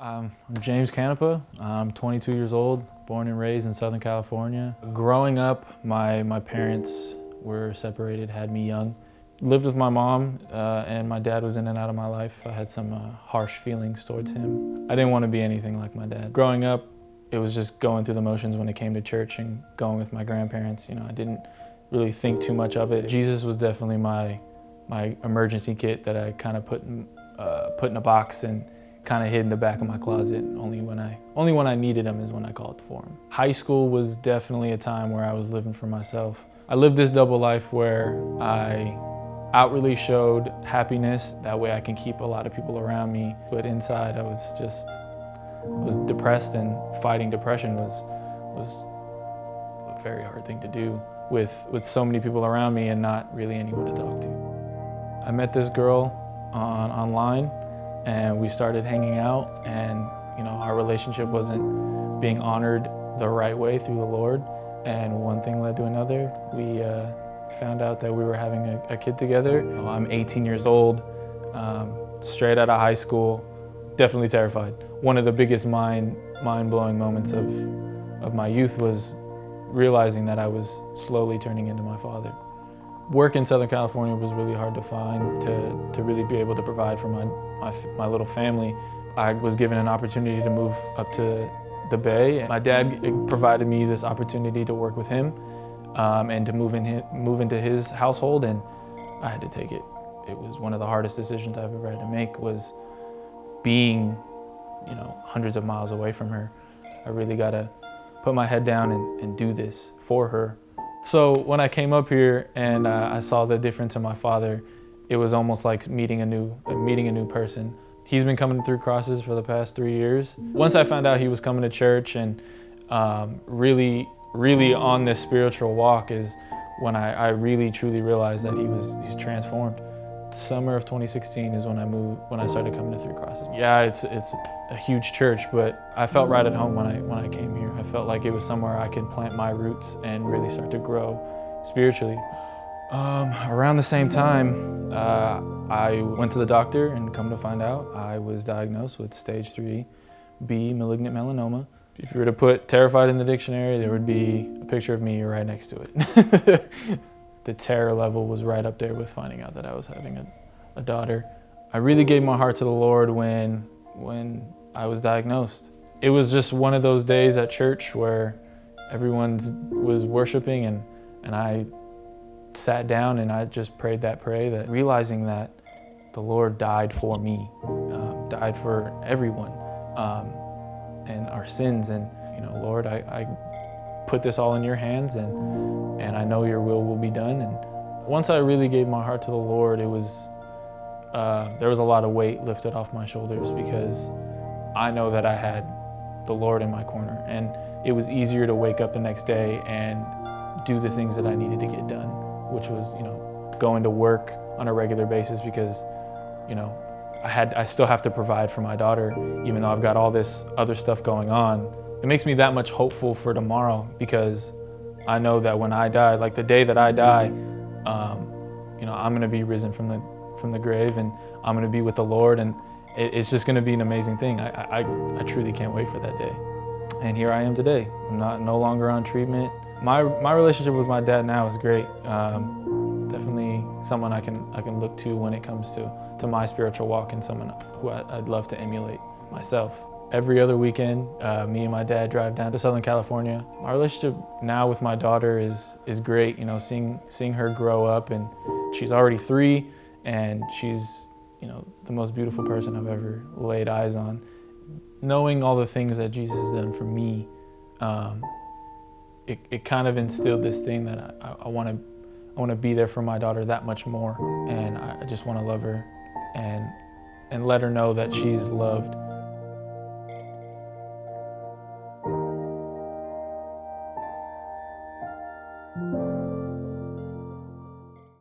I'm James Canepa. I'm 22 years old, born and raised in Southern California. Growing up, my parents were separated, had me young. Lived with my mom, and my dad was in and out of my life. I had some harsh feelings towards him. I didn't want to be anything like my dad. Growing up, it was just going through the motions when it came to church and going with my grandparents. You know, I didn't really think too much of it. Jesus was definitely my emergency kit that I kind of put in a box and kind of hid in the back of my closet. Only when I needed him is when I called for him. High school was definitely a time where I was living for myself. I lived this double life where I outwardly showed happiness. That way I can keep a lot of people around me. But inside I was depressed, and fighting depression was a very hard thing to do with so many people around me and not really anyone to talk to. I met this girl online, and we started hanging out, and you know, our relationship wasn't being honored the right way through the Lord, and one thing led to another. We found out that we were having a kid together. I'm 18 years old, straight out of high school, definitely terrified. One of the biggest mind-blowing moments of my youth was realizing that I was slowly turning into my father. Work in Southern California was really hard to find to really be able to provide for my little family. I was given an opportunity to move up to the Bay. My dad provided me this opportunity to work with him and to move into his household, and I had to take it. It was one of the hardest decisions I've ever had to make, was being, you know, hundreds of miles away from her. I really gotta put my head down and do this for her. So when I came up here and I saw the difference in my father, it was almost like meeting a new person. He's been coming through crosses for the past 3 years. Once I found out he was coming to church and really on this spiritual walk is when I really truly realized that he's transformed. Summer of 2016 is when I started coming to Through Crosses. Yeah, it's a huge church, but I felt right at home when I came here. I felt like it was somewhere I could plant my roots and really start to grow spiritually. Around the same time, I went to the doctor, and come to find out, I was diagnosed with stage 3B malignant melanoma. If you were to put terrified in the dictionary, there would be a picture of me right next to it. The terror level was right up there with finding out that I was having a daughter. I really gave my heart to the Lord when I was diagnosed. It was just one of those days at church where everyone was worshiping, and I sat down and I just prayed that prayer, that realizing that the Lord died for me, died for everyone, and our sins. And you know, Lord, I put this all in your hands, and I know your will be done. And once I really gave my heart to the Lord, it was there was a lot of weight lifted off my shoulders, because I know that I had the Lord in my corner, and it was easier to wake up the next day and do the things that I needed to get done, which was, you know, going to work on a regular basis, because, you know, I still have to provide for my daughter, even though I've got all this other stuff going on. It makes me that much hopeful for tomorrow, because I know that when I die, like the day that I die, you know, I'm gonna be risen from the grave, and I'm gonna be with the Lord, and it's just gonna be an amazing thing. I truly can't wait for that day. And here I am today. I'm no longer on treatment. My relationship with my dad now is great. Definitely someone I can look to when it comes to my spiritual walk, and someone who I'd love to emulate myself. Every other weekend, me and my dad drive down to Southern California. My relationship now with my daughter is great. You know, seeing her grow up, and she's already 3, and she's, you know, the most beautiful person I've ever laid eyes on. Knowing all the things that Jesus has done for me, it kind of instilled this thing that I want to be there for my daughter that much more, and I just want to love her and let her know that she is loved